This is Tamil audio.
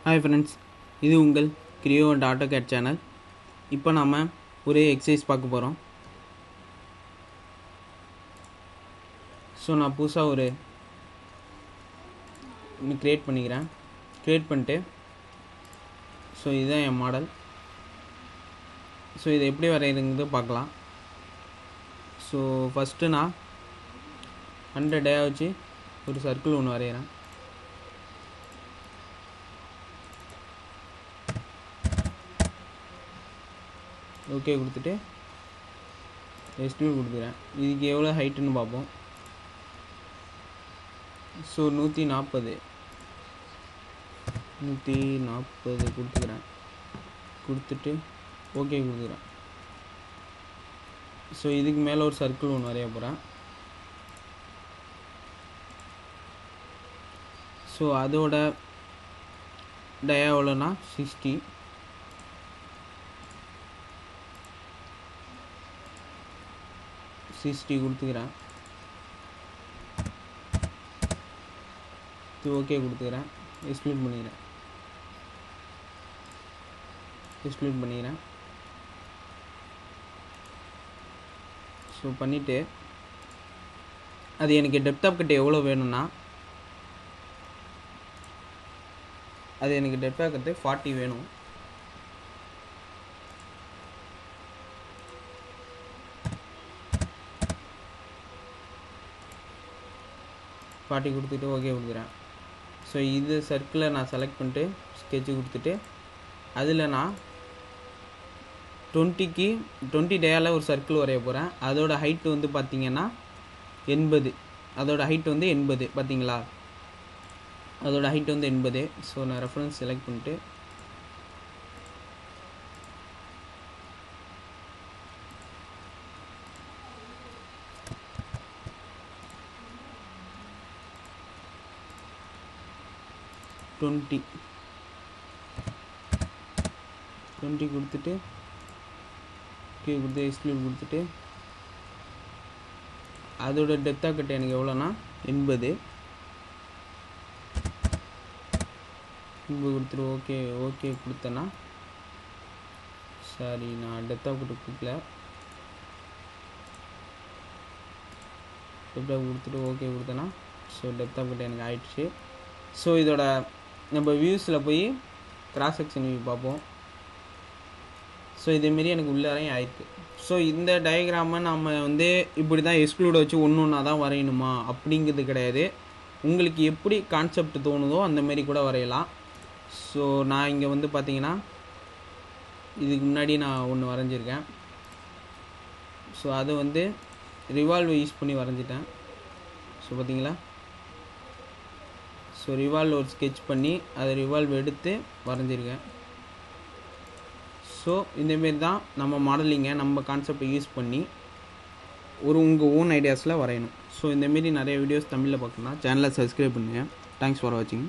Hi friends, இது உங்கள் கிரியோ அண்ட் ஆட்டோகேட் சேனல். இப்போ நாம் ஒரு எக்ஸசைஸ் பார்க்க போகிறோம். ஸோ நான் புதுசாக ஒரு க்ரியேட் பண்ணிக்கிறேன். க்ரியேட் பண்ணிட்டு ஸோ இதுதான் என் மாடல். ஸோ இதை எப்படி வரைகிறதுங்கிறது பார்க்கலாம். ஸோ ஃபஸ்ட்டு நான் 100 டே வச்சு ஒரு சர்க்கிள் ஒன்று வரைகிறேன். ஓகே கொடுத்துட்டு எஸ்டிமேட் கொடுத்துக்கிறேன். இதுக்கு எவ்வளோ ஹைட்டுன்னு பார்ப்போம். ஸோ 140 கொடுத்துக்கிறேன். கொடுத்துட்டு ஓகே கொடுத்துக்கிறேன். ஸோ இதுக்கு மேலே ஒரு சர்க்கிள் ஒன்று வரைய போகிறேன். ஸோ அதோட டயா எவ்வளோனா 60 கொடுத்துக்கிறேன். ஓகே கொடுத்துக்கிறேன். எக்ஸ்ப்ளூட் பண்ணிக்கிறேன். ஸோ பண்ணிவிட்டு அது எனக்கு டெப்த் ஆஃப் கட் எவ்வளோ வேணும்னா அது எனக்கு டெப்த் ஆஃப் கட்டு 40 வேணும். கொடுத்துட்டு ஓகே கொடுக்குறேன். ஸோ இது சர்க்கிளை நான் செலக்ட் பண்ணிட்டு ஸ்கெட்சு கொடுத்துட்டு அதில் நான் 20 டேயால் ஒரு சர்க்கிள் வரைய போகிறேன். அதோட ஹைட்டு வந்து பார்த்திங்கன்னா 80. அதோட ஹைட் வந்து 80 பார்த்தீங்களா? அதோட ஹைட் வந்து 80. ஸோ நான் ரெஃபரன்ஸ் செலக்ட் பண்ணிட்டு டுவெண்ட்டி கொடுத்துட்டு ஓகே கொடுத்து எக்ஸ்க்ளூட் கொடுத்துட்டு அதோட டெப்த் ஆஃப் கட் எனக்கு எவ்வளோனா 80 கொடுத்துட்டு ஓகே கொடுத்தேன்னா சாரி நான் டெப்த் ஆஃப் கட் கொடுக்கல. டெப்த் ஆஃப் கொடுத்துட்டு ஓகே கொடுத்தேன்னா ஸோ டெப்த் ஆஃப் கட் எனக்கு ஆயிடுச்சு. ஸோ இதோட நம்ம வியூஸில் போய் கிராஸ் செக்ஷன் வியூ பார்ப்போம். ஸோ இதேமாரி எனக்கு உள்ளாரையும் ஆயிருக்கு. ஸோ இந்த டயக்ராமை நம்ம வந்து இப்படி தான் எக்ஸ்க்ளூட் வச்சு ஒன்றா தான் வரையணுமா அப்படிங்கிறது கிடையாது. உங்களுக்கு எப்படி கான்செப்ட் தோணுதோ அந்தமாரி கூட வரையலாம். ஸோ நான் இங்கே வந்து பார்த்தீங்கன்னா இதுக்கு முன்னாடி நான் ஒன்று வரைஞ்சிருக்கேன். ஸோ அதை வந்து ரிவால்வ் யூஸ் பண்ணி வரைஞ்சிட்டேன். ஸோ பார்த்தீங்களா? ஸோ ரிவால்வ் ஒரு ஸ்கெட்ச் பண்ணி அதை ரிவால்வ் எடுத்து வரைஞ்சிருக்கேன். ஸோ இந்தமாரி தான் நம்ம மாடலிங்கை நம்ம கான்செப்டை யூஸ் பண்ணி உங்கள் ஓன் ஐடியாஸில் வரையணும். ஸோ இந்தமாரி நிறைய வீடியோஸ் தமிழில் பார்க்கணுன்னா சேனலை சப்ஸ்கிரைப் பண்ணுங்கள். தேங்க்ஸ் ஃபார் வாட்சிங்.